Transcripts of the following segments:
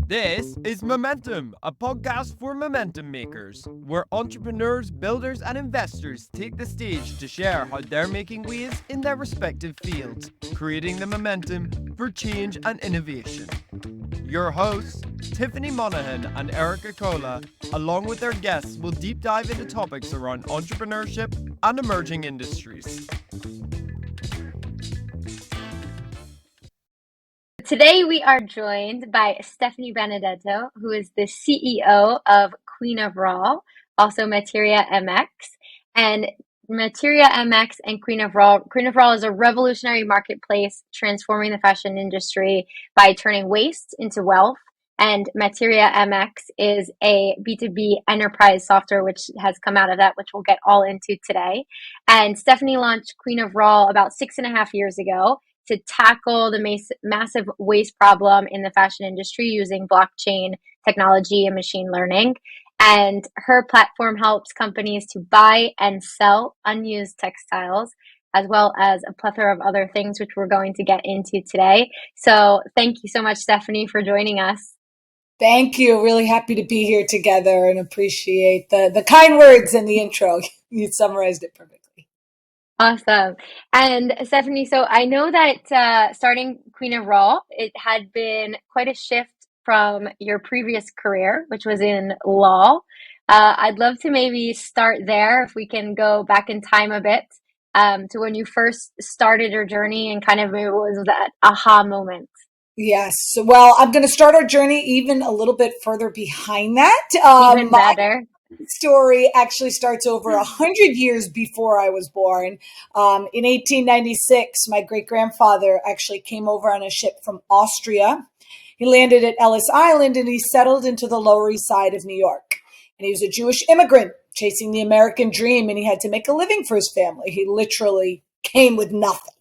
This is Momentum, a podcast for momentum makers, where entrepreneurs, builders, and investors take the stage to share how they're making waves in their respective fields, creating the momentum for change and innovation. Your hosts, Tiffany Monaghan and Erica Cola, along with their guests, will deep dive into topics around entrepreneurship and emerging industries. Today we are joined by Stephanie Benedetto, who is the CEO of Queen of Raw, also Materia MX. And Materia MX and Queen of Raw is a revolutionary marketplace transforming the fashion industry by turning waste into wealth. And Materia MX is a B2B enterprise software which has come out of that, which we'll get all into today. And Stephanie launched Queen of Raw about 6.5 years ago to tackle the massive waste problem in the fashion industry using blockchain technology and machine learning. And her platform helps companies to buy and sell unused textiles, as well as a plethora of other things, which we're going to get into today. So thank you so much, Stephanie, for joining us. Thank you. Really happy to be here together and appreciate the kind words in the intro. You summarized it perfectly. Awesome. And Stephanie, so I know that starting Queen of Raw, it had been quite a shift from your previous career, which was in law. I'd love to maybe start there, if we can go back in time a bit, to when you first started your journey and kind of maybe what was that aha moment. Yes. Well, I'm going to start our journey even a little bit further behind that. Even better. Story actually starts over 100 years before I was born. In 1896, my great-grandfather actually came over on a ship from Austria. He landed at Ellis Island and he settled into the Lower East Side of New York. And he was a Jewish immigrant chasing the American dream, and he had to make a living for his family. He literally came with nothing.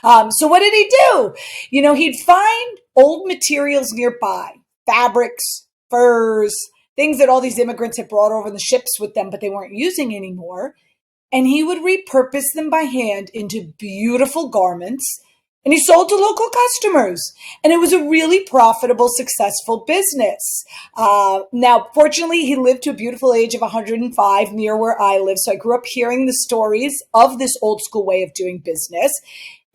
So what did he do? He'd find old materials nearby, fabrics, furs, things that all these immigrants had brought over the ships with them, but they weren't using anymore. And he would repurpose them by hand into beautiful garments. And he sold to local customers. And it was a really profitable, successful business. Now, fortunately, he lived to a beautiful age of 105 near where I live. So I grew up hearing the stories of this old school way of doing business.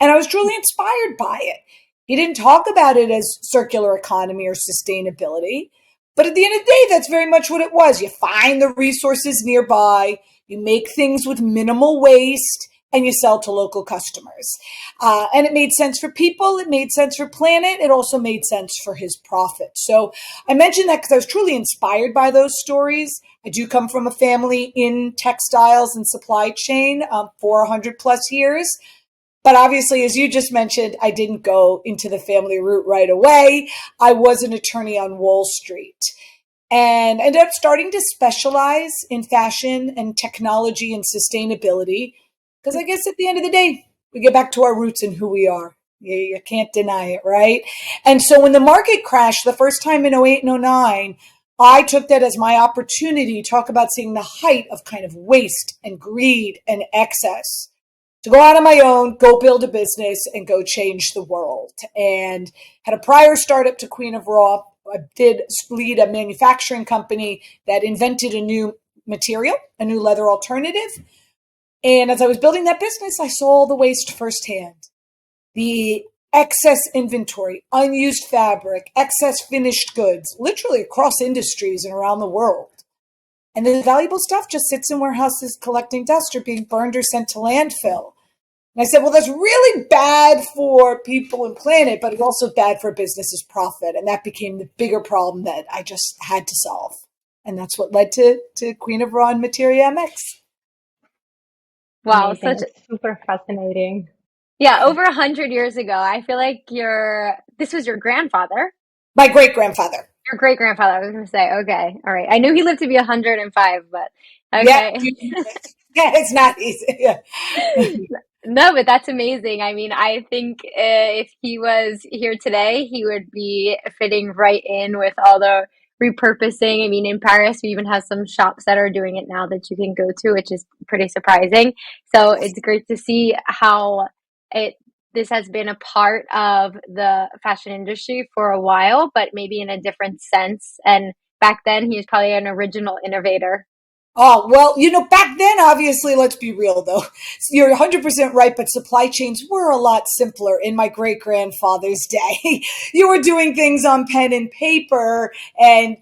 And I was truly inspired by it. He didn't talk about it as circular economy or sustainability. But at the end of the day, that's very much what it was. You find the resources nearby, you make things with minimal waste, and you sell to local customers. And it made sense for people. It made sense for planet. It also made sense for his profit. So I mentioned that because I was truly inspired by those stories. I do come from a family in textiles and supply chain for 100 plus years. But obviously, as you just mentioned, I didn't go into the family route right away. I was an attorney on Wall Street and ended up starting to specialize in fashion and technology and sustainability. Because I guess at the end of the day, we get back to our roots and who we are. You can't deny it, right? And so when the market crashed the first time in 08 and 09, I took that as my opportunity to talk about seeing the height of kind of waste and greed and excess, to go out on my own, go build a business, and go change the world. And had a prior startup to Queen of Raw. I did lead a manufacturing company that invented a new material, a new leather alternative. And as I was building that business, I saw all the waste firsthand. The excess inventory, unused fabric, excess finished goods, literally across industries and around the world. And the valuable stuff just sits in warehouses collecting dust or being burned or sent to landfill. And I said, well, that's really bad for people and planet, but it's also bad for a business's profit. And that became the bigger problem that I just had to solve. And that's what led to Queen of Raw and Materia MX. Wow, Amazing. It's super fascinating. Yeah, over 100 years ago. I feel like this was your grandfather. My great-grandfather. Your great-grandfather, I was going to say. Okay, all right. I knew he lived to be 105, but okay. Yeah, it's not easy. Yeah. No, but that's amazing. I mean, I think if he was here today, he would be fitting right in with all the repurposing. I mean, in Paris, we even have some shops that are doing it now that you can go to, which is pretty surprising. So it's great to see how it this has been a part of the fashion industry for a while, but maybe in a different sense. And back then, he was probably an original innovator. Oh, well, back then, obviously, let's be real though. You're 100% right, but supply chains were a lot simpler in my great grandfather's day. You were doing things on pen and paper and,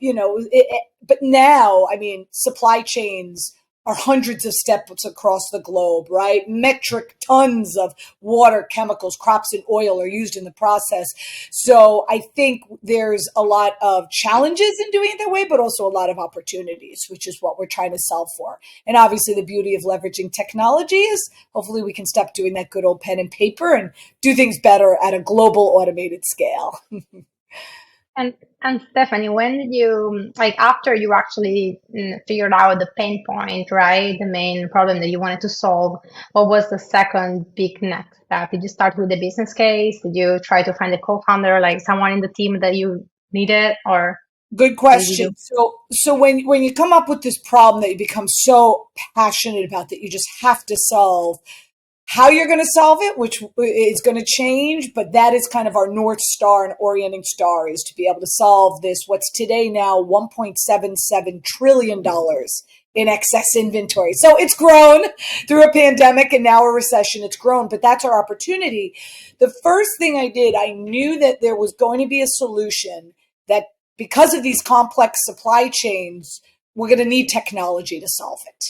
but now, I mean, supply chains are hundreds of steps across the globe, right? Metric tons of water, chemicals, crops, and oil are used in the process. So I think there's a lot of challenges in doing it that way, but also a lot of opportunities, which is what we're trying to solve for. And obviously the beauty of leveraging technology is hopefully we can stop doing that good old pen and paper and do things better at a global automated scale. And Stephanie, when did you, like, after you actually figured out the pain point, right? The main problem that you wanted to solve, what was the second big next step? Did you start with the business case? Did you try to find a co-founder, like someone in the team that you needed, or Good what did you question. do? So when you come up with this problem that you become so passionate about that you just have to solve, how you're going to solve it, which is going to change, but that is kind of our North Star and orienting star, is to be able to solve this, what's today now $1.77 trillion in excess inventory. So it's grown through a pandemic and now a recession. It's grown, but that's our opportunity. The first thing I did, I knew that there was going to be a solution that, because of these complex supply chains, we're going to need technology to solve it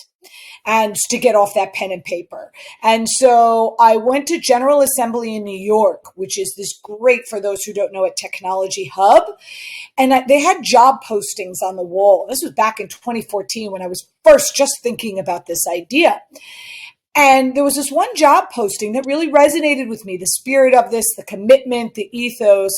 and to get off that pen and paper. And so I went to General Assembly in New York, which is this great, for those who don't know it, technology hub. And they had job postings on the wall. This was back in 2014 when I was first just thinking about this idea. And there was this one job posting that really resonated with me, the spirit of this, the commitment, the ethos.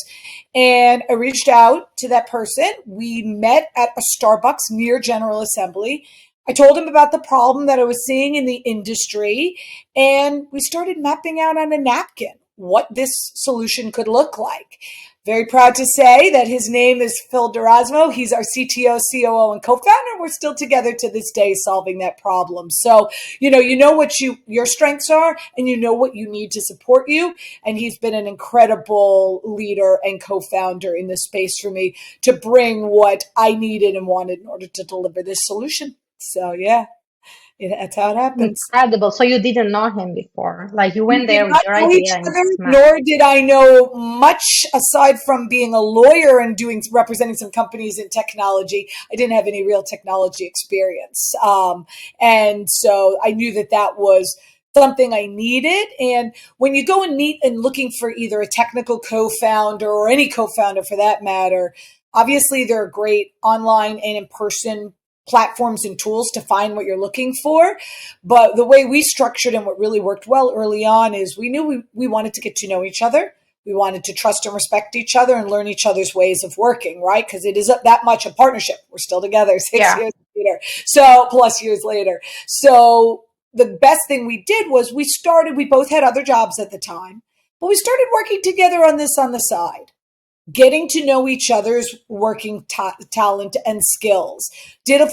And I reached out to that person. We met at a Starbucks near General Assembly. I told him about the problem that I was seeing in the industry, and we started mapping out on a napkin what this solution could look like. Very proud to say that his name is Phil Durasmo. He's our CTO, COO, and co-founder. We're still together to this day solving that problem. So, you know what your strengths are, and you know what you need to support you. And he's been an incredible leader and co-founder in this space for me to bring what I needed and wanted in order to deliver this solution. So yeah, that's how it happens. Incredible. So you didn't know him before. Like you We went did there with not your know each idea and other, smashed. nor did I know much aside from being a lawyer and representing some companies in technology. I didn't have any real technology experience. And so I knew that was something I needed. And when you go and meet and looking for either a technical co-founder or any co-founder for that matter, obviously there are great online and in-person platforms and tools to find what you're looking for. But the way we structured and what really worked well early on is we knew we wanted to get to know each other. We wanted to trust and respect each other and learn each other's ways of working, right? Because it is that much a partnership. We're still together 6 years later. So plus years later. So the best thing we did was we both had other jobs at the time, but we started working together on this on the side. Getting to know each other's working talent and skills. Did a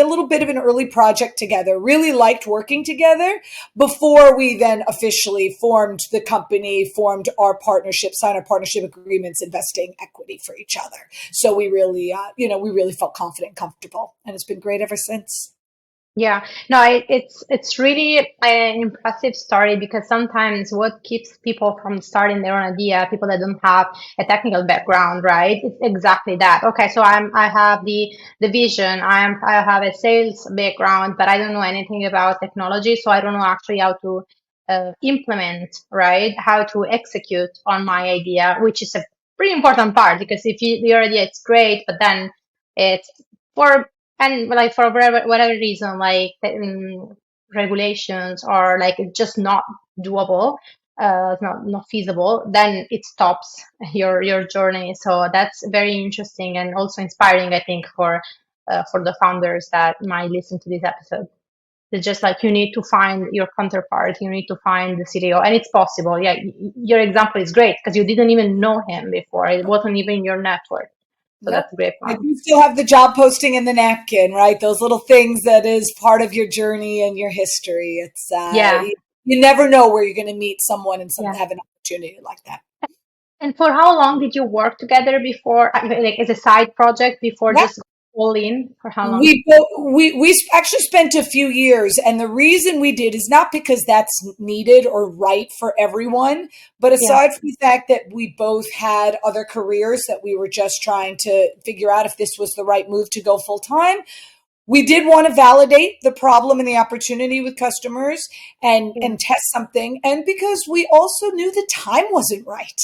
little bit of an early project together. Really liked working together before we then officially formed the company, formed our partnership, signed our partnership agreements, investing equity for each other. So we really, we really felt confident and comfortable, and it's been great ever since. Yeah, no, it's really an impressive story because sometimes what keeps people from starting their own idea, people that don't have a technical background, right? It's exactly that. Okay, so I have the vision, I have a sales background, but I don't know anything about technology, so I don't know actually how to implement, right? How to execute on my idea, which is a pretty important part because if your idea it's great, but then it's for and like for whatever reason, like regulations or like it's just not doable, not feasible, then it stops your journey. So that's very interesting and also inspiring, I think, for the founders that might listen to this episode. It's just like you need to find your counterpart, you need to find the CTO, and it's possible. Yeah, your example is great because you didn't even know him before; it wasn't even your network. So Yep. that's a great I point. do still have the job posting and the napkin, right? Those little things that is part of your journey and your history. It's Yeah. you never know where you're going to meet someone and Yeah. have an opportunity like that. And for how long did you work together before, like as a side project before Yeah. just all in? For how long? We actually spent a few years, and the reason we did is not because that's needed or right for everyone, but Yeah. aside from the fact that we both had other careers that we were just trying to figure out if this was the right move to go full time. We did want to validate the problem and the opportunity with customers and test something. And because we also knew the time wasn't right.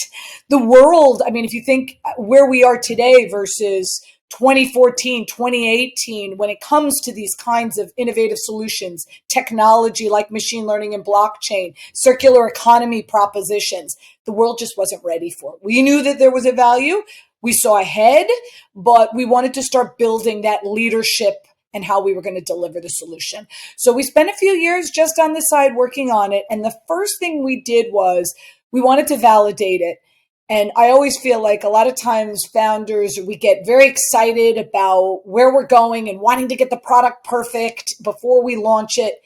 The world, I mean, if you think where we are today versus 2014, 2018, when it comes to these kinds of innovative solutions, technology like machine learning and blockchain, circular economy propositions, the world just wasn't ready for it. We knew that there was a value. We saw ahead, but we wanted to start building that leadership and how we were going to deliver the solution. So we spent a few years just on the side working on it. And the first thing we did was we wanted to validate it. And I always feel like a lot of times founders, we get very excited about where we're going and wanting to get the product perfect before we launch it.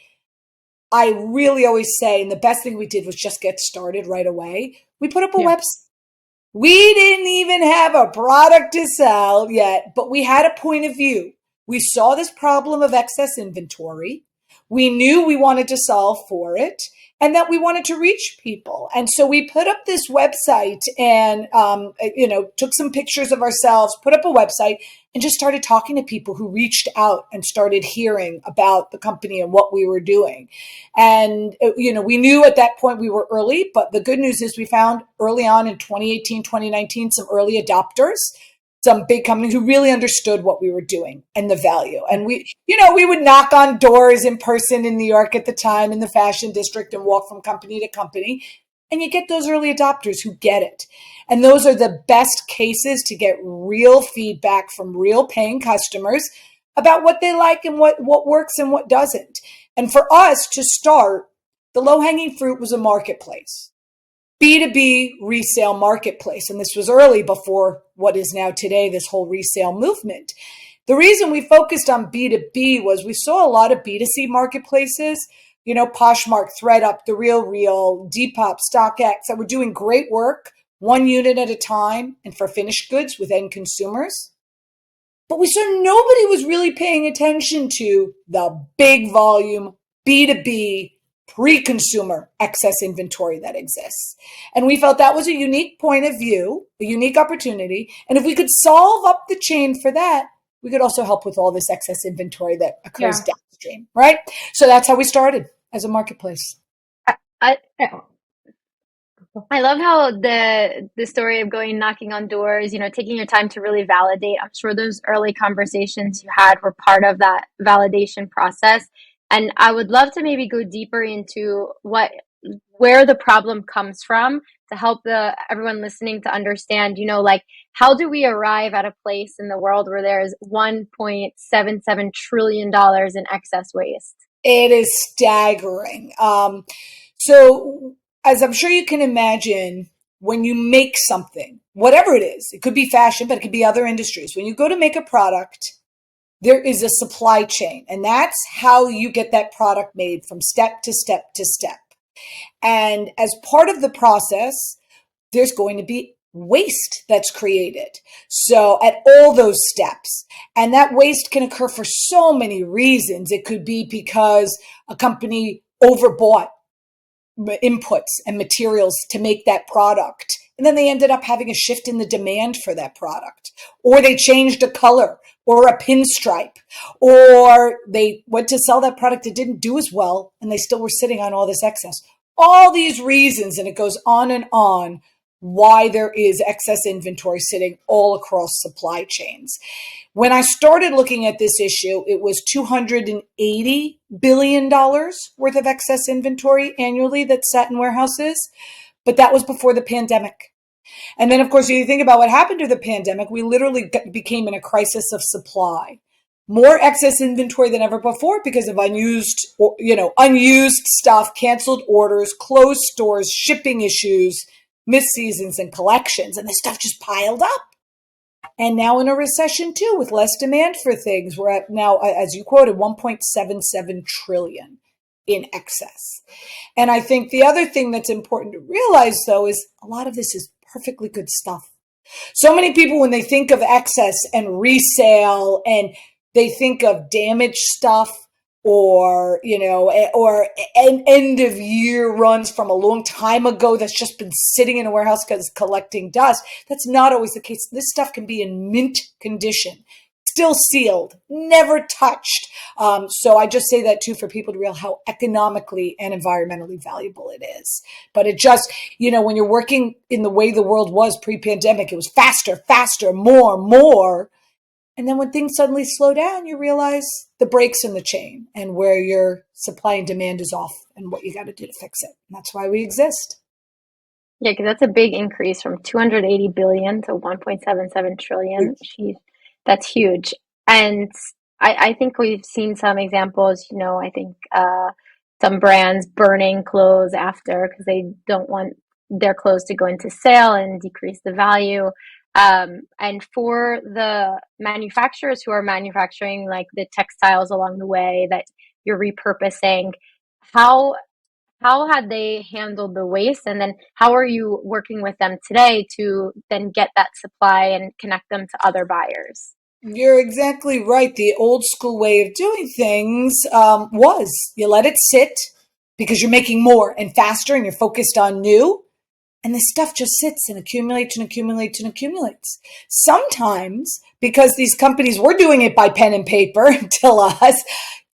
I really always say, and the best thing we did was just get started right away. We put up a website. We didn't even have a product to sell yet, but we had a point of view. We saw this problem of excess inventory. We knew we wanted to solve for it and that we wanted to reach people. And so we put up this website and, took some pictures of ourselves, put up a website and just started talking to people who reached out and started hearing about the company and what we were doing. And, we knew at that point we were early, but the good news is we found early on in 2018, 2019, some early adopters, some big companies who really understood what we were doing and the value. And we would knock on doors in person in New York at the time in the fashion district and walk from company to company. And you get those early adopters who get it. And those are the best cases to get real feedback from real paying customers about what they like and what works and what doesn't. And for us to start, the low-hanging fruit was a marketplace. B2B resale marketplace. And this was early before what is now today, this whole resale movement. The reason we focused on B2B was we saw a lot of B2C marketplaces, Poshmark, ThreadUp, The RealReal, Depop, StockX, that were doing great work, one unit at a time, and for finished goods with end consumers. But we saw nobody was really paying attention to the big volume B2B pre-consumer excess inventory that exists. And we felt that was a unique point of view, a unique opportunity. And if we could solve up the chain for that, we could also help with all this excess inventory that occurs downstream, right? So that's how we started as a marketplace. I love how the story of going knocking on doors, taking your time to really validate. I'm sure those early conversations you had were part of that validation process. And I would love to maybe go deeper into where the problem comes from to help everyone listening to understand, how do we arrive at a place in the world where there's $1.77 trillion in excess waste? It is staggering. So as I'm sure you can imagine, when you make something, whatever it is, it could be fashion, but it could be other industries. When you go to make a product, there is a supply chain, and that's how you get that product made from step to step to step. And as part of the process, there's going to be waste that's created. So at all those steps, and that waste can occur for so many reasons. It could be because a company overbought inputs and materials to make that product. And then they ended up having a shift in the demand for that product, or they changed a color or a pinstripe, or they went to sell that product. It didn't do as well, and they still were sitting on all this excess. All these reasons, and it goes on, why there is excess inventory sitting all across supply chains. When I started looking at this issue, it was $280 billion worth of excess inventory annually that sat in warehouses. But that was before the pandemic. And then, of course, if you think about what happened to the pandemic, we literally became in a crisis of supply. More excess inventory than ever before because of unused stuff, canceled orders, closed stores, shipping issues, missed seasons and collections. And this stuff just piled up. And now in a recession too, with less demand for things, we're at now, as you quoted, 1.77 trillion in excess. And I think the other thing that's important to realize, though, is a lot of this is perfectly good stuff. So many people, when they think of excess and resale, and they think of damaged stuff, or, or end of year runs from a long time ago that's just been sitting in a warehouse because it's collecting dust. That's not always the case. This stuff can be in mint condition, still sealed, never touched. So I just say that too, for people to realize how economically and environmentally valuable it is. But it just, when you're working in the way the world was pre-pandemic, it was faster, more. And then when things suddenly slow down, you realize the breaks in the chain and where your supply and demand is off and what you got to do to fix it. And that's why we exist. Yeah, because that's a big increase from 280 billion to 1.77 trillion. That's huge. And I think we've seen some examples, I think some brands burning clothes after because they don't want their clothes to go into sale and decrease the value. And for the manufacturers who are manufacturing like the textiles along the way that you're repurposing, how had they handled the waste? And then how are you working with them today to then get that supply and connect them to other buyers? You're exactly right. The old school way of doing things was you let it sit because you're making more and faster and you're focused on new. And the stuff just sits and accumulates and accumulates and accumulates. Sometimes, because these companies were doing it by pen and paper until us,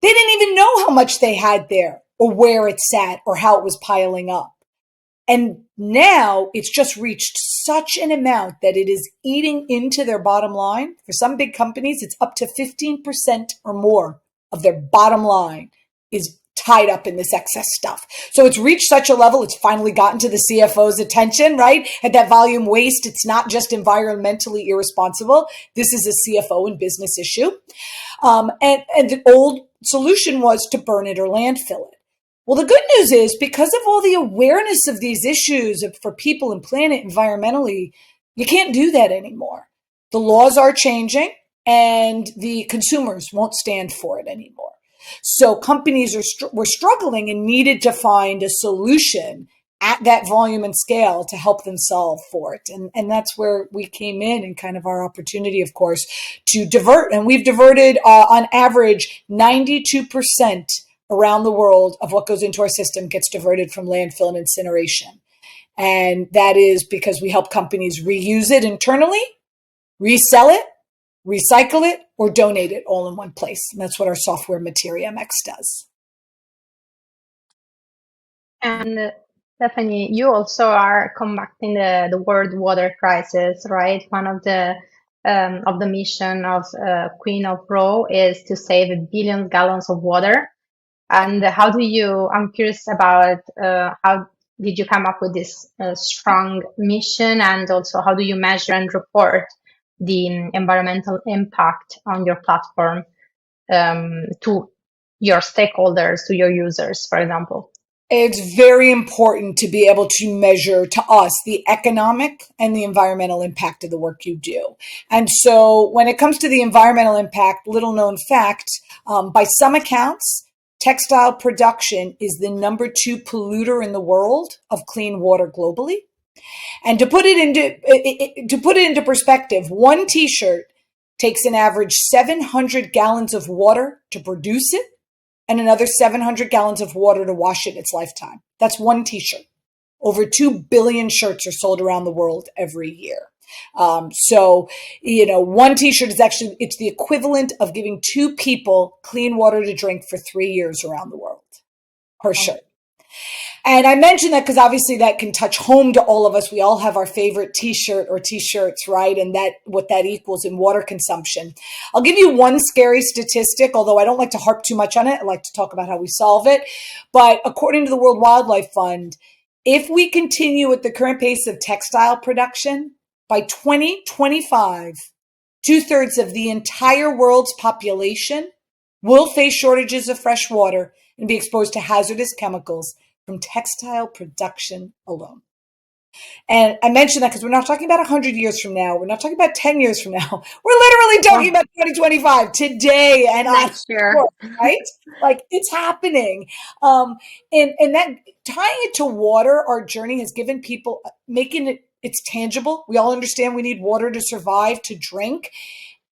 they didn't even know how much they had there or where it sat or how it was piling up. And now it's just reached such an amount that it is eating into their bottom line. For some big companies, it's up to 15% or more of their bottom line is tied up in this excess stuff. So it's reached such a level, it's finally gotten to the CFO's attention, right? At that volume waste, it's not just environmentally irresponsible. This is a CFO and business issue. And the old solution was to burn it or landfill it. Well, the good news is because of all the awareness of these issues for people and planet environmentally, you can't do that anymore. The laws are changing and the consumers won't stand for it anymore. So companies were struggling and needed to find a solution at that volume and scale to help them solve for it. And that's where we came in and kind of our opportunity, of course, to divert. And we've diverted on average 92% around the world of what goes into our system gets diverted from landfill and incineration. And that is because we help companies reuse it internally, resell it, recycle it, or donate it all in one place. And that's what our software Materia MX does. And Stephanie, you also are combating the world water crisis, right? One of the mission of Queen of Raw is to save 1 billion gallons of water. And I'm curious about how did you come up with this strong mission, and also how do you measure and report the environmental impact on your platform to your stakeholders, to your users, for example? It's very important to be able to measure to us the economic and the environmental impact of the work you do. And so when it comes to the environmental impact, little known fact, by some accounts, textile production is the number 2 polluter in the world of clean water globally. And to put it into perspective, one t-shirt takes an average 700 gallons of water to produce it and another 700 gallons of water to wash it in its lifetime. That's one t-shirt. Over 2 billion shirts are sold around the world every year. So, one t-shirt is it's the equivalent of giving 2 people clean water to drink for 3 years around the world per shirt. And I mention that because obviously that can touch home to all of us. We all have our favorite t-shirt or t-shirts, right? And what that equals in water consumption. I'll give you one scary statistic, although I don't like to harp too much on it. I like to talk about how we solve it. But according to the World Wildlife Fund, if we continue at the current pace of textile production, by 2025, 2/3 of the entire world's population will face shortages of fresh water and be exposed to hazardous chemicals from textile production alone. And I mentioned that because we're not talking about 100 years from now. We're not talking about 10 years from now. We're literally talking about 2025 today and on, Next year. right? Like it's happening. And that tying it to water, our journey has given people making it's tangible. We all understand we need water to survive, to drink.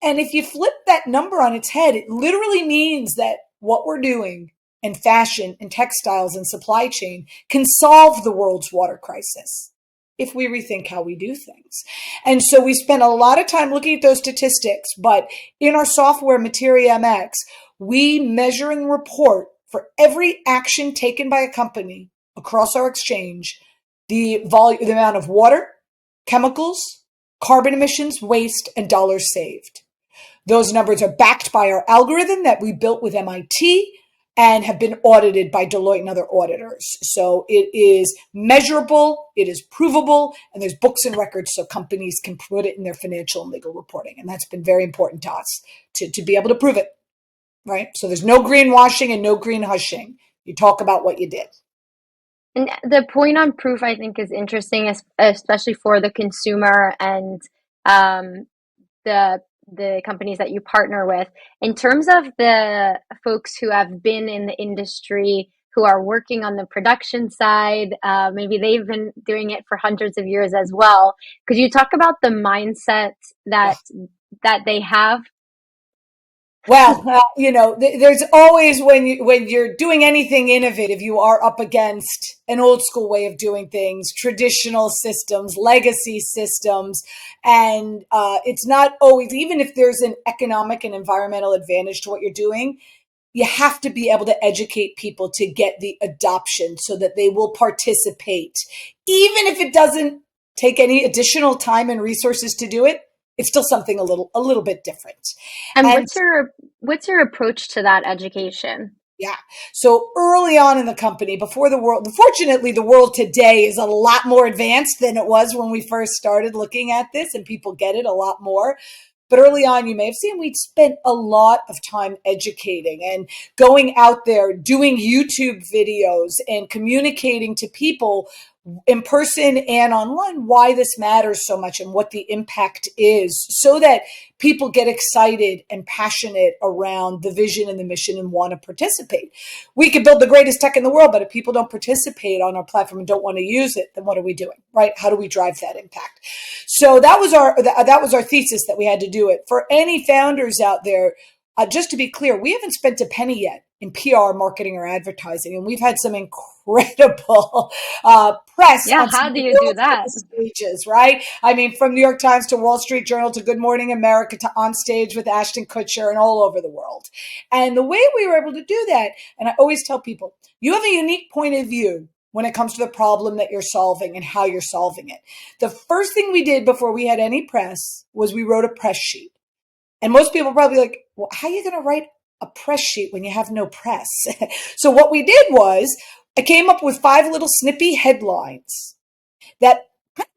And if you flip that number on its head, it literally means that what we're doing in fashion and textiles and supply chain can solve the world's water crisis if we rethink how we do things. And so we spent a lot of time looking at those statistics, but in our software, Materia MX, we measure and report for every action taken by a company across our exchange, the amount of water, chemicals, carbon emissions, waste, and dollars saved. Those numbers are backed by our algorithm that we built with MIT and have been audited by Deloitte and other auditors. So it is measurable, it is provable, and there's books and records so companies can put it in their financial and legal reporting. And that's been very important to us to be able to prove it, right? So there's no greenwashing and no green hushing. You talk about what you did. And the point on proof, I think, is interesting, especially for the consumer and the companies that you partner with. In terms of the folks who have been in the industry, who are working on the production side, maybe they've been doing it for hundreds of years as well. Could you talk about the mindset that they have? Well, there's always when you're doing anything innovative, you are up against an old school way of doing things, traditional systems, legacy systems, and it's not always, even if there's an economic and environmental advantage to what you're doing, you have to be able to educate people to get the adoption so that they will participate, even if it doesn't take any additional time and resources to do it. It's still something a little bit different. And what's your approach to that education? Yeah. So early on in the company, before the world, fortunately, the world today is a lot more advanced than it was when we first started looking at this, and people get it a lot more. But early on, you may have seen we'd spent a lot of time educating and going out there, doing YouTube videos and communicating to people in person and online why this matters so much and what the impact is, so that people get excited and passionate around the vision and the mission and want to participate. We could build the greatest tech in the world, but if people don't participate on our platform and don't want to use it, then what are we doing, right? How do we drive that impact? So that was our thesis, that we had to do it. For any founders out there, just to be clear, we haven't spent a penny yet in PR, marketing, or advertising, and we've had some incredible press. Yeah, how do you do that? Stages, right? I mean, from New York Times to Wall Street Journal to Good Morning America to On Stage with Ashton Kutcher and all over the world. And the way we were able to do that, and I always tell people, you have a unique point of view when it comes to the problem that you're solving and how you're solving it. The first thing we did before we had any press was we wrote a press sheet. And most people are probably like, well, how are you going to write a press sheet when you have no press? So what we did was I came up with 5 little snippy headlines that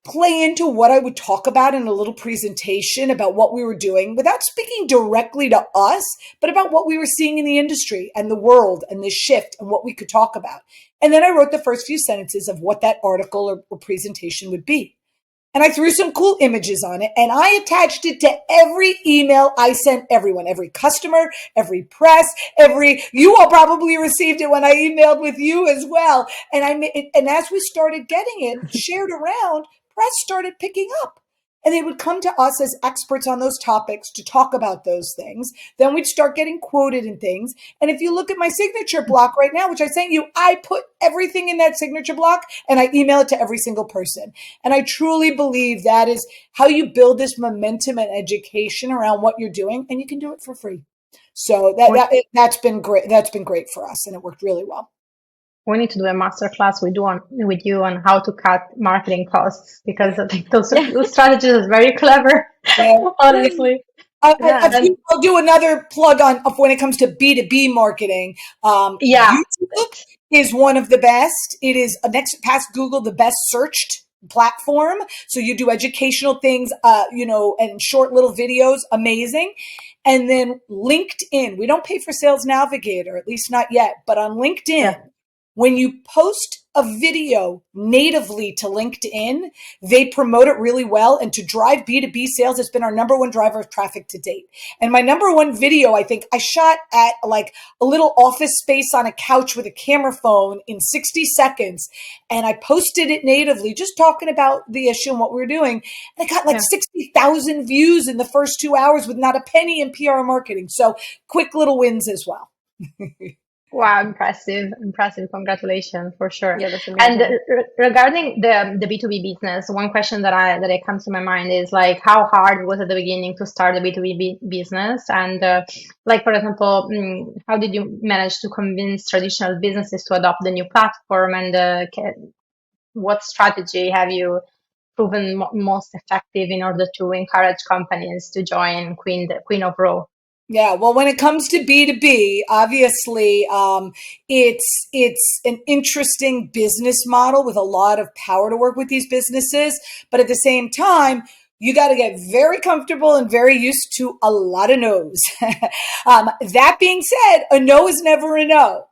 play into what I would talk about in a little presentation about what we were doing without speaking directly to us, but about what we were seeing in the industry and the world and the shift and what we could talk about. And then I wrote the first few sentences of what that article or presentation would be. And I threw some cool images on it, and I attached it to every email I sent everyone, every customer, every press, you all probably received it when I emailed with you as well. And as we started getting it shared around, press started picking up. And they would come to us as experts on those topics to talk about those things. Then we'd start getting quoted in things. And if you look at my signature block right now, which I sent you, I put everything in that signature block and I email it to every single person. And I truly believe that is how you build this momentum and education around what you're doing. And you can do it for free. So that's been great. That's been great for us. And it worked really well. We need to do a masterclass with you on how to cut marketing costs, because I think those strategies are very clever, honestly. I'll do another plug on when it comes to B2B marketing. YouTube is one of the best. It is next past Google, the best searched platform. So you do educational things, and short little videos, amazing. And then LinkedIn. We don't pay for Sales Navigator, at least not yet, but on LinkedIn, when you post a video natively to LinkedIn, they promote it really well. And to drive B2B sales, it's been our number one driver of traffic to date. And my number one video, I think I shot at like a little office space on a couch with a camera phone in 60 seconds. And I posted it natively, just talking about the issue and what we were doing. And I got like 60,000 views in the first 2 hours with not a penny in PR marketing. So quick little wins as well. Wow, impressive. Congratulations for sure. Yeah, that's And amazing. regarding the B2B business, one question that comes to my mind is like, how hard was it at the beginning to start a B2B business? And like, for example, how did you manage to convince traditional businesses to adopt the new platform? And what strategy have you proven most effective in order to encourage companies to join Queen of Raw? Yeah, well, when it comes to B2B, obviously, it's an interesting business model with a lot of power to work with these businesses. But at the same time, you got to get very comfortable and very used to a lot of no's. That being said, a no is never a no.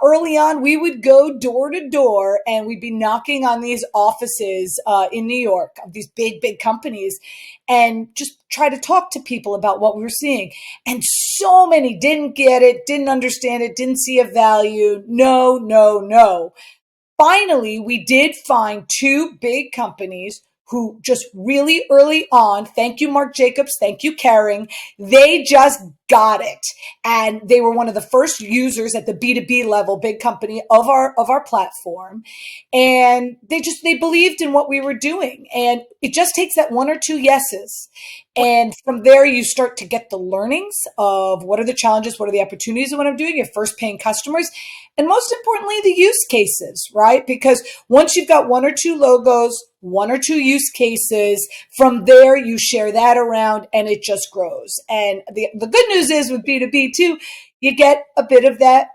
Early on, we would go door to door and we'd be knocking on these offices in New York of these big, big companies and just try to talk to people about what we were seeing. And so many didn't get it, didn't understand it, didn't see a value. No, no, no. Finally, we did find two big companies who just really early on, thank you, Mark Jacobs, thank you, Caring, they just got it. And they were one of the first users at the B2B level, big company of our platform. And they believed in what we were doing. And it just takes that one or two yeses. And from there, you start to get the learnings of what are the challenges, what are the opportunities of what I'm doing, your first paying customers, and most importantly, the use cases, right? Because once you've got one or two logos, one or two use cases, from there, you share that around and it just grows. And the good news is with B2B too, you get a bit of that,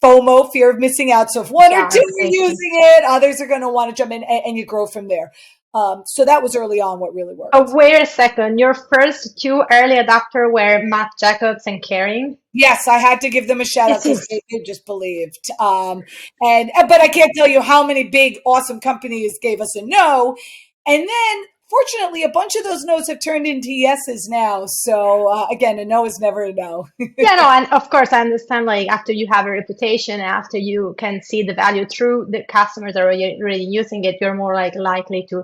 FOMO, fear of missing out. So if one or two are using it, others are going to want to jump in and you grow from there. So that was early on what really worked. Oh, wait a second. Your first two early adopters were Matt Jacobs and Caring? Yes, I had to give them a shout out because they just believed. But I can't tell you how many big, awesome companies gave us a no. And then, fortunately, a bunch of those no's have turned into yeses now. So again, a no is never a no. Yeah, no, and of course, I understand, like, after you have a reputation, after you can see the value through the customers are already using it, you're more likely to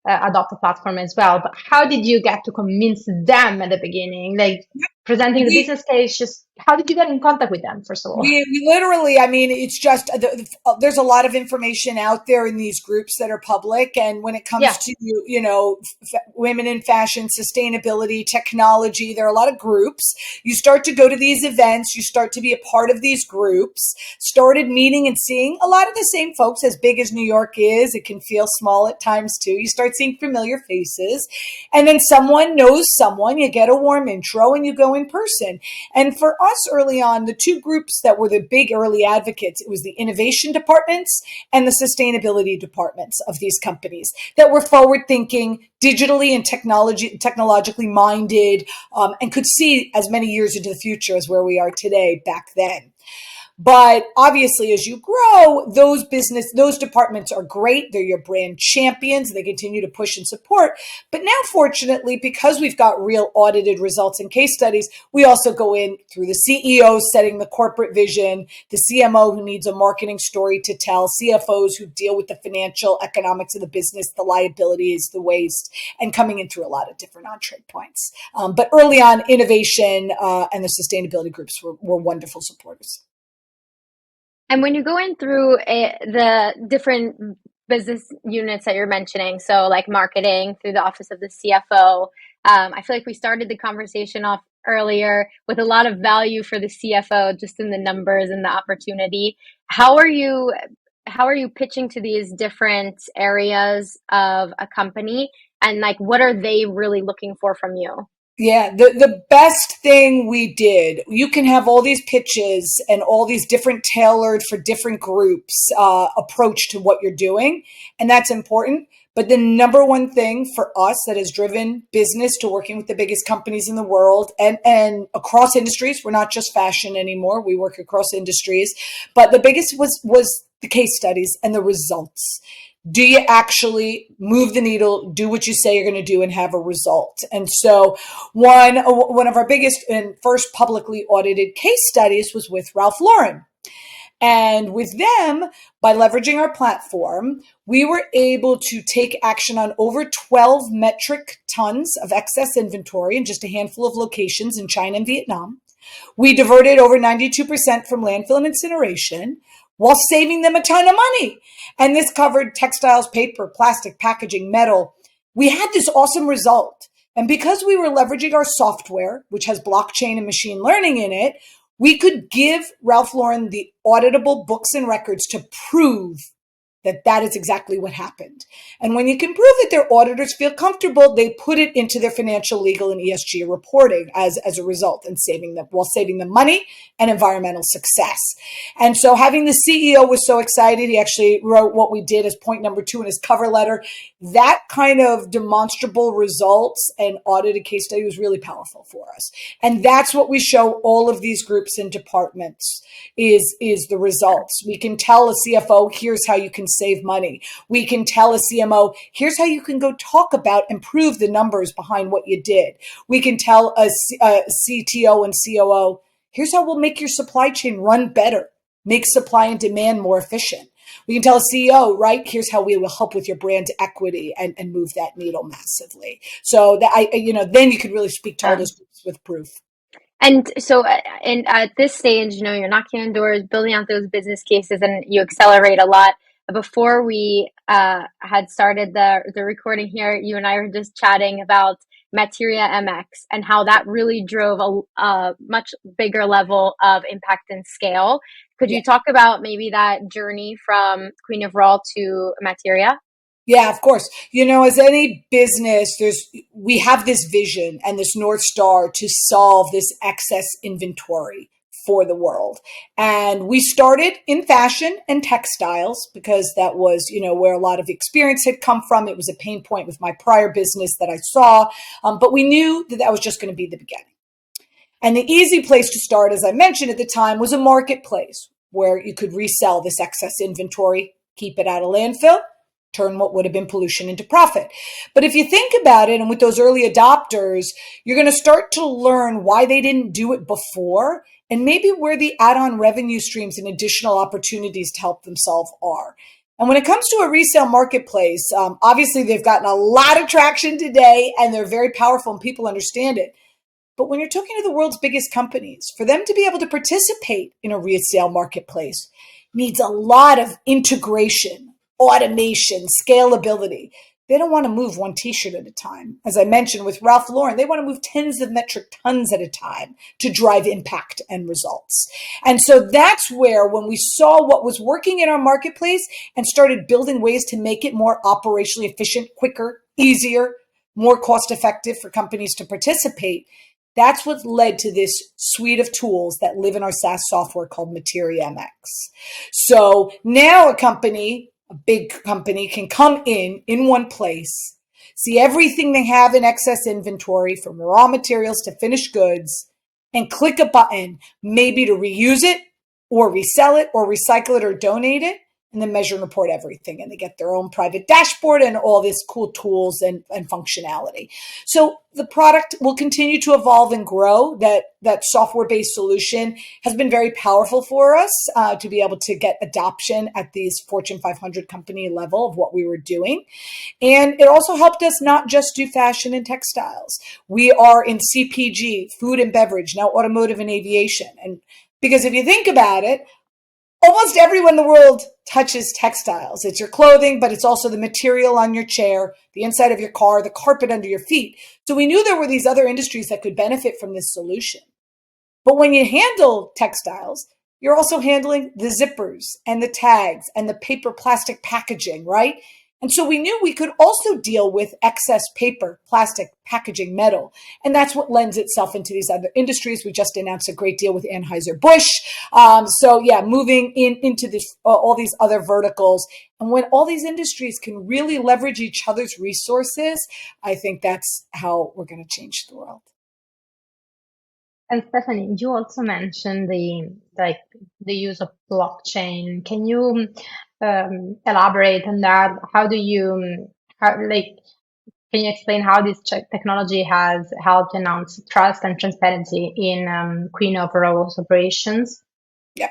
adopt the platform as well. But how did you get to convince them at the beginning? Like, presenting the business case, just how did you get in contact with them, first of all? We literally, I mean, it's just, there's a lot of information out there in these groups that are public. And when it comes to, women in fashion, sustainability, technology, there are a lot of groups. You start to go to these events, you start to be a part of these groups, started meeting and seeing a lot of the same folks. As big as New York is, it can feel small at times too. You start seeing familiar faces, and then someone knows someone, you get a warm intro and you go in person. And for us early on, the two groups that were the big early advocates, it was the innovation departments and the sustainability departments of these companies that were forward thinking, digitally and technologically minded, and could see as many years into the future as where we are today back then. But obviously, as you grow, those departments are great. They're your brand champions. They continue to push and support. But now, fortunately, because we've got real audited results and case studies, we also go in through the CEO setting the corporate vision, the CMO who needs a marketing story to tell, CFOs who deal with the financial economics of the business, the liabilities, the waste, and coming in through a lot of different entree points. But early on, innovation and the sustainability groups were wonderful supporters. And when you go in through the different business units that you're mentioning, so like marketing through the office of the CFO, I feel like we started the conversation off earlier with a lot of value for the CFO just in the numbers and the opportunity. How are you pitching to these different areas of a company, and like what are they really looking for from you? Yeah, the best thing we did, you can have all these pitches and all these different tailored for different groups approach to what you're doing. And that's important. But the number one thing for us that has driven business to working with the biggest companies in the world and across industries, we're not just fashion anymore. We work across industries. But the biggest was the case studies and the results. Do you actually move the needle, do what you say you're going to do, and have a result? And so one of our biggest and first publicly audited case studies was with Ralph Lauren. And with them, by leveraging our platform, we were able to take action on over 12 metric tons of excess inventory in just a handful of locations in China and Vietnam. We diverted over 92% from landfill and incineration while saving them a ton of money. And this covered textiles, paper, plastic, packaging, metal. We had this awesome result. And because we were leveraging our software, which has blockchain and machine learning in it, we could give Ralph Lauren the auditable books and records to prove that that is exactly what happened. And when you can prove that their auditors feel comfortable, they put it into their financial, legal, and ESG reporting as a result, and saving them money and environmental success. And so having the CEO was so excited, he actually wrote what we did as point number 2 in his cover letter. That kind of demonstrable results and audited case study was really powerful for us. And that's what we show all of these groups and departments is the results. We can tell a CFO, here's how you can save money. We can tell a CMO, here's how you can go talk about and prove the numbers behind what you did. We can tell a CTO and COO, here's how we'll make your supply chain run better, make supply and demand more efficient. We can tell a CEO, right, here's how we will help with your brand equity and move that needle massively. So that then you could really speak to all those groups with proof. And so, and at this stage, you're knocking on doors, building out those business cases, and you accelerate a lot. Before we had started the recording here, you and I were just chatting about Materia MX and how that really drove a much bigger level of impact and scale. Could you talk about maybe that journey from Queen of Raw to Materia? Yeah, of course. As any business, we have this vision and this North Star to solve this excess inventory for the world. And we started in fashion and textiles because that was, where a lot of experience had come from. It was a pain point with my prior business that I saw. But we knew that was just going to be the beginning. And the easy place to start, as I mentioned at the time, was a marketplace where you could resell this excess inventory, keep it out of landfill, turn what would have been pollution into profit. But if you think about it, and with those early adopters, you're going to start to learn why they didn't do it before, and maybe where the add-on revenue streams and additional opportunities to help them solve are. And when it comes to a resale marketplace, obviously they've gotten a lot of traction today, and they're very powerful and people understand it. But when you're talking to the world's biggest companies, for them to be able to participate in a resale marketplace needs a lot of integration, automation, scalability. They don't want to move one t-shirt at a time. As I mentioned with Ralph Lauren, they want to move tens of metric tons at a time to drive impact and results. And so that's where, when we saw what was working in our marketplace and started building ways to make it more operationally efficient, quicker, easier, more cost-effective for companies to participate, that's what led to this suite of tools that live in our SaaS software called Materia MX. So now a big company can come in one place, see everything they have in excess inventory from raw materials to finished goods, and click a button, maybe to reuse it or resell it or recycle it or donate it, and then measure and report everything. And they get their own private dashboard and all these cool tools and functionality. So the product will continue to evolve and grow. That software-based solution has been very powerful for us to be able to get adoption at these Fortune 500 company level of what we were doing. And it also helped us not just do fashion and textiles. We are in CPG, food and beverage, now automotive and aviation. And because if you think about it, almost everyone in the world touches textiles. It's your clothing, but it's also the material on your chair, the inside of your car, the carpet under your feet. So we knew there were these other industries that could benefit from this solution. But when you handle textiles, you're also handling the zippers and the tags and the paper plastic packaging, right? And so we knew we could also deal with excess paper, plastic, packaging, metal. And that's what lends itself into these other industries. We just announced a great deal with Anheuser-Busch. Moving into this, all these other verticals. And when all these industries can really leverage each other's resources, I think that's how we're going to change the world. And Stephanie, you also mentioned the use of blockchain. Can you elaborate on that? How do you, can you explain how this technology has helped enhance trust and transparency in Queen of Rose operations? Yeah.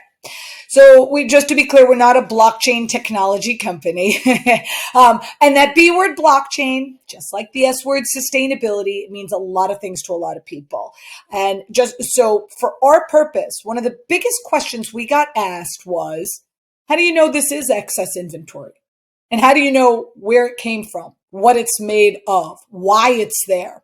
So just to be clear, we're not a blockchain technology company. And that B word blockchain, just like the S word sustainability, it means a lot of things to a lot of people. And just so for our purpose, one of the biggest questions we got asked was, how do you know this is excess inventory? And how do you know where it came from, what it's made of, why it's there?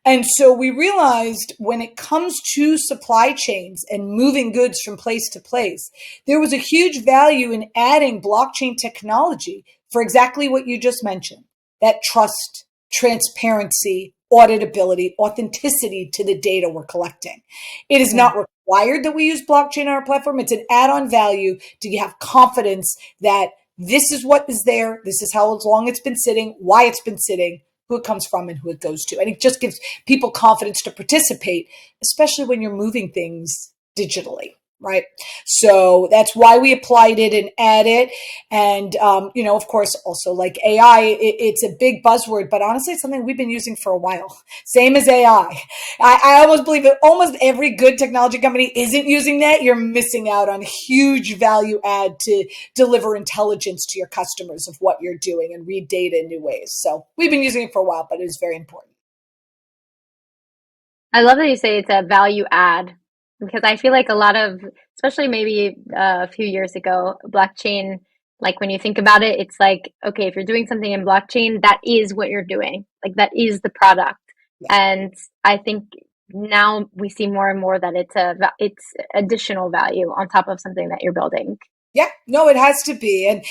And so we realized when it comes to supply chains and moving goods from place to place, there was a huge value in adding blockchain technology for exactly what you just mentioned, that trust, transparency, auditability, authenticity to the data we're collecting. It is not required that we use blockchain on our platform. It's an add-on value to have confidence that this is what is there. This is how long it's been sitting, why it's been sitting, who it comes from, and who it goes to. And it just gives people confidence to participate, especially when you're moving things digitally, right? So that's why we applied it and added. And, of course, also like AI, it's a big buzzword, but honestly, it's something we've been using for a while. Same as AI. I almost believe that almost every good technology company isn't using that. You're missing out on huge value add to deliver intelligence to your customers of what you're doing and read data in new ways. So we've been using it for a while, but it is very important. I love that you say it's a value add because I feel like a lot of, especially maybe a few years ago, blockchain, like when you think about it, it's like, okay, if you're doing something in blockchain, that is what you're doing. Like that is the product. Yeah. And I think now we see more and more that it's additional value on top of something that you're building. Yeah, no, it has to be. And,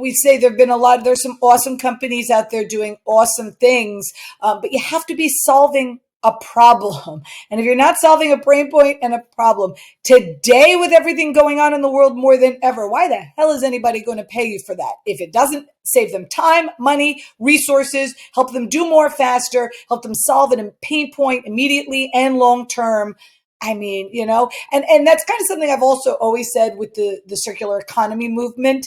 we say there's some awesome companies out there doing awesome things, but you have to be solving a problem. And if you're not solving a brain point and a problem today with everything going on in the world more than ever, why the hell is anybody going to pay you for that? If it doesn't save them time, money, resources, help them do more faster, help them solve a pain point immediately and long term. I mean, and that's kind of something I've also always said with the circular economy movement.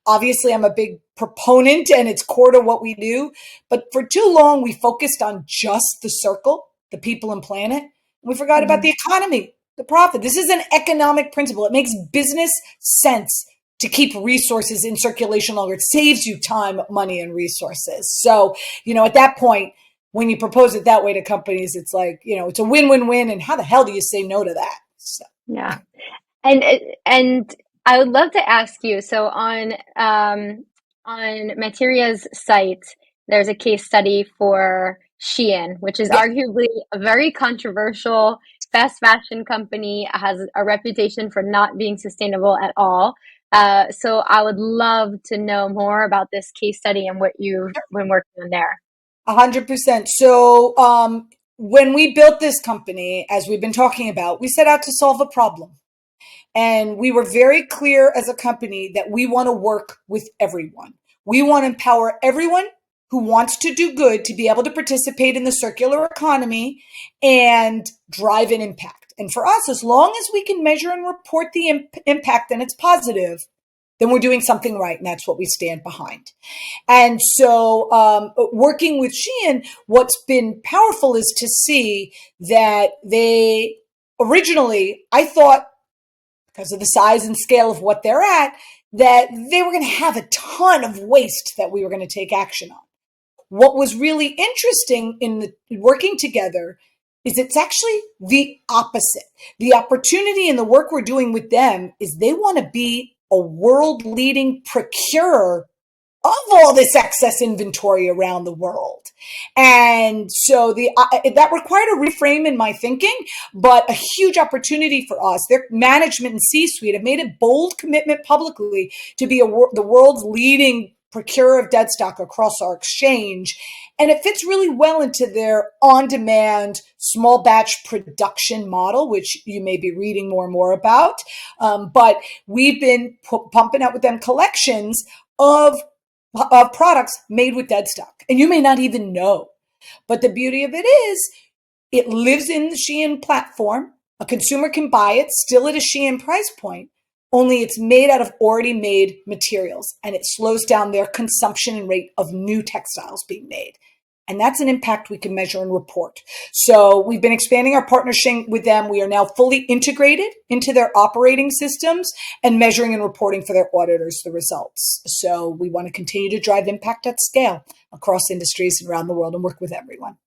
Obviously, I'm a big proponent and it's core to what we do. But for too long, we focused on just the circle, the people and planet. And we forgot about the economy, the profit. This is an economic principle. It makes business sense to keep resources in circulation longer. It saves you time, money, and resources. So, at that point, when you propose it that way to companies, it's like, it's a win-win-win. And how the hell do you say no to that? So. Yeah. And I would love to ask you, so on Materia's site, there's a case study for Shein, which is arguably a very controversial fast fashion company, has a reputation for not being sustainable at all. So I would love to know more about this case study and what you've been working on there. 100%. So when we built this company, as we've been talking about, we set out to solve a problem. And we were very clear as a company that we want to work with everyone. We want to empower everyone who wants to do good to be able to participate in the circular economy and drive an impact. And for us, as long as we can measure and report the impact and it's positive, then we're doing something right. And that's what we stand behind. And so working with Shein, what's been powerful is to see that they originally, I thought, because of the size and scale of what they're at, that they were going to have a ton of waste that we were going to take action on. What was really interesting in the working together is it's actually the opposite. The opportunity in the work we're doing with them is they want to be a world-leading procurer of all this excess inventory around the world. And so that required a reframe in my thinking, but a huge opportunity for us. Their management and C-suite have made a bold commitment publicly to be the world's leading procurer of dead stock across our exchange. And it fits really well into their on-demand small batch production model, which you may be reading more and more about. But we've been pumping out with them collections of products made with dead stock. And you may not even know. But the beauty of it is it lives in the Shein platform. A consumer can buy it still at a Shein price point, only it's made out of already made materials, and it slows down their consumption and rate of new textiles being made. And that's an impact we can measure and report. So we've been expanding our partnership with them. We are now fully integrated into their operating systems and measuring and reporting for their auditors the results. So we want to continue to drive impact at scale across industries and around the world and work with everyone.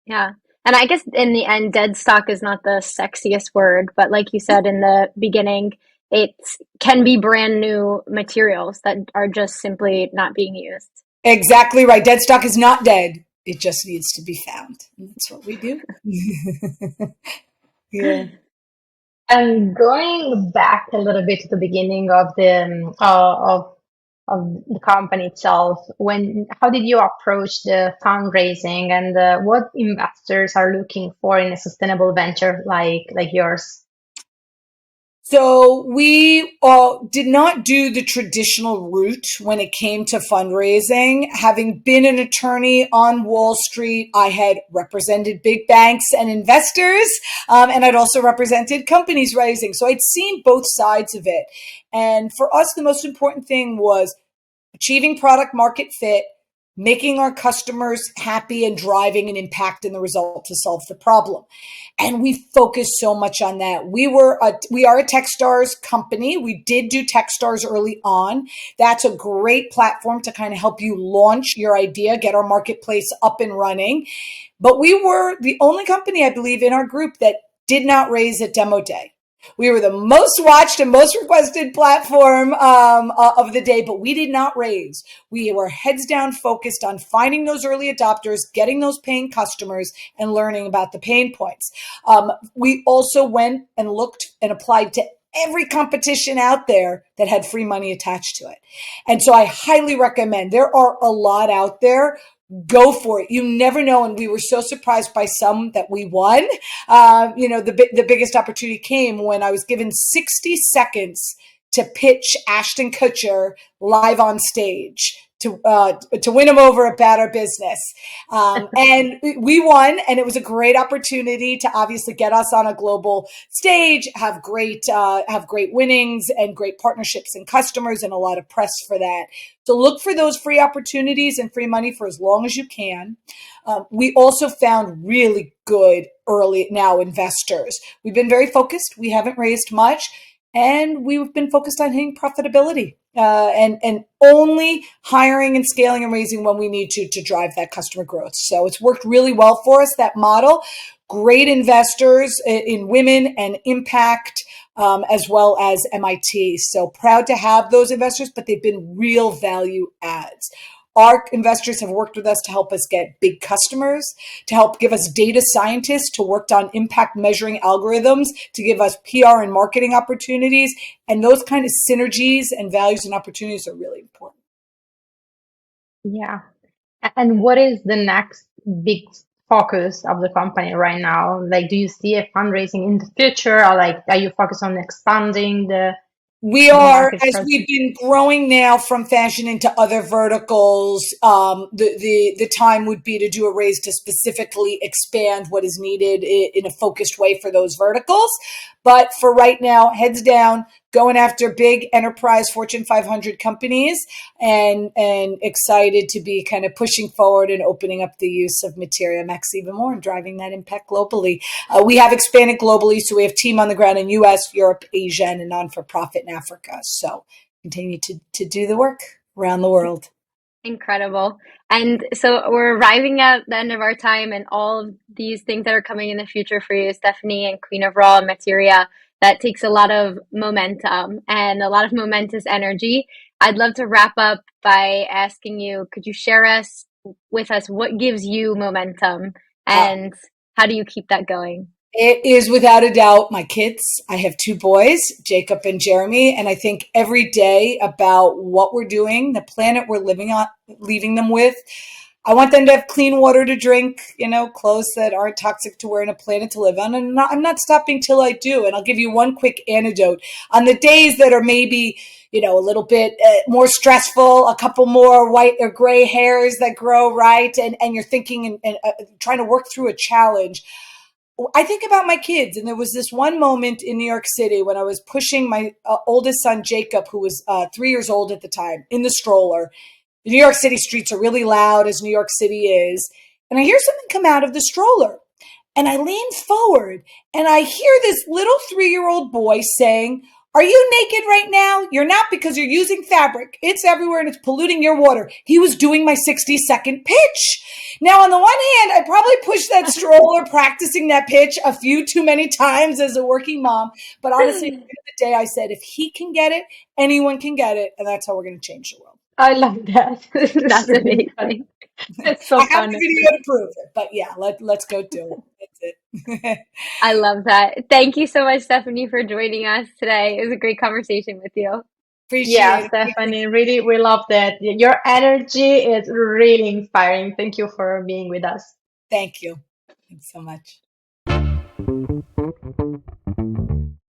Yeah. And I guess in the end, dead stock is not the sexiest word, but like you said in the beginning, it can be brand new materials that are just simply not being used. Exactly right. Dead stock is not dead. It just needs to be found. And that's what we do. Yeah. And going back a little bit to the beginning of the company itself, how did you approach the fundraising, and what investors are looking for in a sustainable venture like yours? So we did not do the traditional route when it came to fundraising. Having been an attorney on Wall Street, I had represented big banks and investors, and I'd also represented companies raising. So I'd seen both sides of it. And for us, the most important thing was achieving product market fit, making our customers happy, and driving an impact in the result to solve the problem. And we focused so much on that. We are a Techstars company. We did do Techstars early on. That's a great platform to kind of help you launch your idea, get our marketplace up and running. But we were the only company, I believe, in our group that did not raise at demo day. We were the most watched and most requested platform of the day, but we did not raise. We were heads down focused on finding those early adopters, getting those paying customers, and learning about the pain points. We also went and looked and applied to every competition out there that had free money attached to it. And so I highly recommend, there are a lot out there. Go for it. You never know. And we were so surprised by some that we won. The biggest opportunity came when I was given 60 seconds to pitch Ashton Kutcher live on stage to win him over about our business. And we won, and it was a great opportunity to obviously get us on a global stage, have great winnings and great partnerships and customers, and a lot of press for that. So look for those free opportunities and free money for as long as you can. We also found really good early now investors. We've been very focused. We haven't raised much, and we've been focused on hitting profitability and only hiring and scaling and raising when we need to drive that customer growth. So it's worked really well for us, that model. Great investors in women and impact, as well as MIT. So proud to have those investors, but they've been real value adds. Our investors have worked with us to help us get big customers, to help give us data scientists to work on impact measuring algorithms, to give us PR and marketing opportunities. And those kind of synergies and values and opportunities are really important. Yeah. And what is the next big focus of the company right now? Like, do you see a fundraising in the future, or like, are you focused on expanding We are, as we've been growing now from fashion into other verticals, the time would be to do a raise to specifically expand what is needed in a focused way for those verticals. But for right now, heads down, going after big enterprise Fortune 500 companies, and excited to be kind of pushing forward and opening up the use of Materia MX even more and driving that impact globally. We have expanded globally, so we have team on the ground in US, Europe, Asia, and a non-for-profit in Africa. So continue to do the work around the world. Incredible. And so we're arriving at the end of our time, and all of these things that are coming in the future for you, Stephanie and Queen of Raw and Materia, that takes a lot of momentum and a lot of momentous energy. I'd love to wrap up by asking you, could you share with us what gives you momentum, and how do you keep that going? It is without a doubt my kids. I have two boys, Jacob and Jeremy, and I think every day about what we're doing, the planet we're living on, leaving them with. I want them to have clean water to drink, clothes that aren't toxic to wear, and a planet to live on. And I'm not stopping till I do. And I'll give you one quick anecdote. On the days that are maybe, a little bit more stressful, a couple more white or gray hairs that grow, right? And you're thinking and trying to work through a challenge. I think about my kids, and there was this one moment in New York City when I was pushing my oldest son, Jacob, who was 3 years old at the time, in the stroller. The New York City streets are really loud, as New York City is. And I hear something come out of the stroller. And I lean forward and I hear this little 3-year-old boy saying, "Are you naked right now? You're not, because you're using fabric. It's everywhere and it's polluting your water." He was doing my 60-second pitch. Now, on the one hand, I probably pushed that stroller practicing that pitch a few too many times as a working mom. But honestly, at the end of the day, I said, if he can get it, anyone can get it. And that's how we're going to change the world. I love that. This is That's really funny. amazing. It's so I have fun. the video to prove it. But yeah, let's go do it. That's it. I love that. Thank you so much, Stephanie, for joining us today. It was a great conversation with you. Yeah, Appreciate it. Stephanie, really, we love that. Your energy is really inspiring. Thank you for being with us. Thank you. Thanks so much.